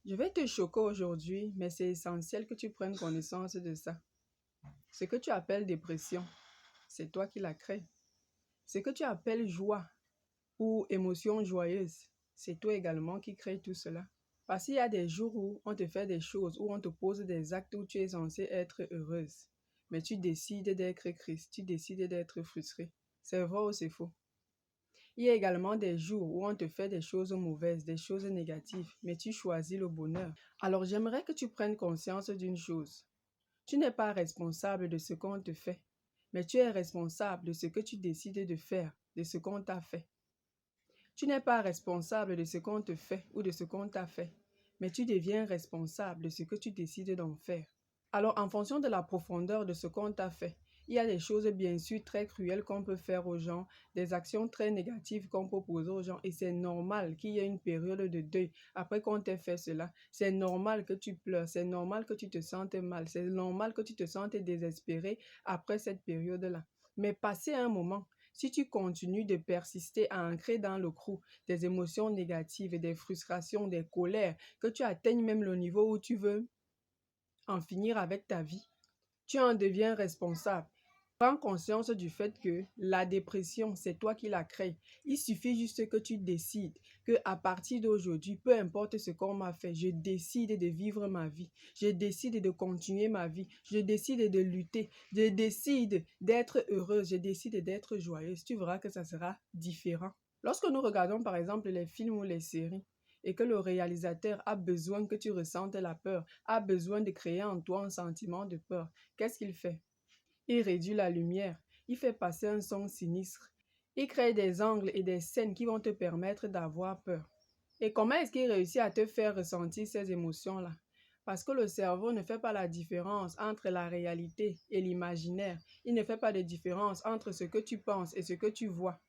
Je vais te choquer aujourd'hui, mais c'est essentiel que tu prennes connaissance de ça. Ce que tu appelles dépression, c'est toi qui la crée. Ce que tu appelles joie ou émotion joyeuse, c'est toi également qui crée tout cela. Parce qu'il y a des jours où on te fait des choses, où on te pose des actes où tu es censé être heureuse. Mais tu décides d'être triste, tu décides d'être frustré. C'est vrai ou c'est faux? Il y a également des jours où on te fait des choses mauvaises, des choses négatives, mais tu choisis le bonheur. Alors j'aimerais que tu prennes conscience d'une chose. Tu n'es pas responsable de ce qu'on te fait, mais tu es responsable de ce que tu décides de faire, de ce qu'on t'a fait. Tu n'es pas responsable de ce qu'on te fait ou de ce qu'on t'a fait, mais tu deviens responsable de ce que tu décides d'en faire. Alors, en fonction de la profondeur de ce qu'on t'a fait, il y a des choses bien sûr très cruelles qu'on peut faire aux gens, des actions très négatives qu'on peut poser aux gens, et c'est normal qu'il y ait une période de deuil après qu'on t'ait fait cela. C'est normal que tu pleures, c'est normal que tu te sentes mal, c'est normal que tu te sentes désespéré après cette période-là. Mais passé un moment, si tu continues de persister à ancrer dans le creux des émotions négatives, des frustrations, des colères, que tu atteignes même le niveau où tu veux en finir avec ta vie, tu en deviens responsable. Prends conscience du fait que la dépression, c'est toi qui la crée. Il suffit juste que tu décides que à partir d'aujourd'hui, peu importe ce qu'on m'a fait, je décide de vivre ma vie. Je décide de continuer ma vie. Je décide de lutter. Je décide d'être heureuse. Je décide d'être joyeuse. Tu verras que ça sera différent. Lorsque nous regardons par exemple les films ou les séries, et que le réalisateur a besoin que tu ressentes la peur, a besoin de créer en toi un sentiment de peur, qu'est-ce qu'il fait? Il réduit la lumière, il fait passer un son sinistre, il crée des angles et des scènes qui vont te permettre d'avoir peur. Et comment est-ce qu'il réussit à te faire ressentir ces émotions-là? Parce que le cerveau ne fait pas la différence entre la réalité et l'imaginaire. Il ne fait pas de différence entre ce que tu penses et ce que tu vois.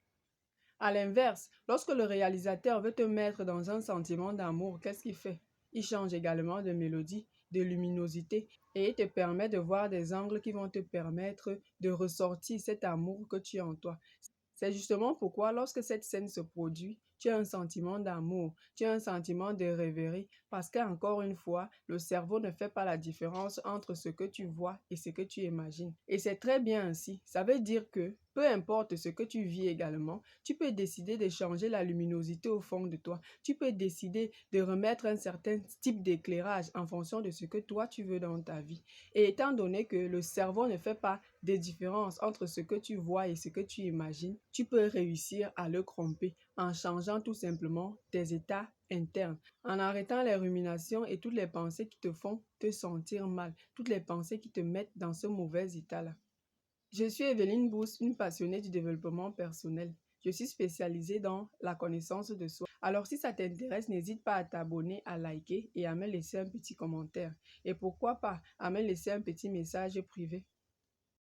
À l'inverse, lorsque le réalisateur veut te mettre dans un sentiment d'amour, qu'est-ce qu'il fait? Il change également de mélodie, de luminosité et il te permet de voir des angles qui vont te permettre de ressortir cet amour que tu as en toi. C'est justement pourquoi lorsque cette scène se produit, tu as un sentiment d'amour, tu as un sentiment de rêverie, parce qu'encore une fois, le cerveau ne fait pas la différence entre ce que tu vois et ce que tu imagines. Et c'est très bien ainsi. Ça veut dire que, peu importe ce que tu vis également, tu peux décider de changer la luminosité au fond de toi. Tu peux décider de remettre un certain type d'éclairage en fonction de ce que toi tu veux dans ta vie. Et étant donné que le cerveau ne fait pas de différence entre ce que tu vois et ce que tu imagines, tu peux réussir à le tromper en changeant tout simplement tes états internes, en arrêtant les ruminations et toutes les pensées qui te font te sentir mal, toutes les pensées qui te mettent dans ce mauvais état-là. Je suis Evelyne Bous, une passionnée du développement personnel. Je suis spécialisée dans la connaissance de soi. Alors si ça t'intéresse, n'hésite pas à t'abonner, à liker et à me laisser un petit commentaire. Et pourquoi pas à me laisser un petit message privé.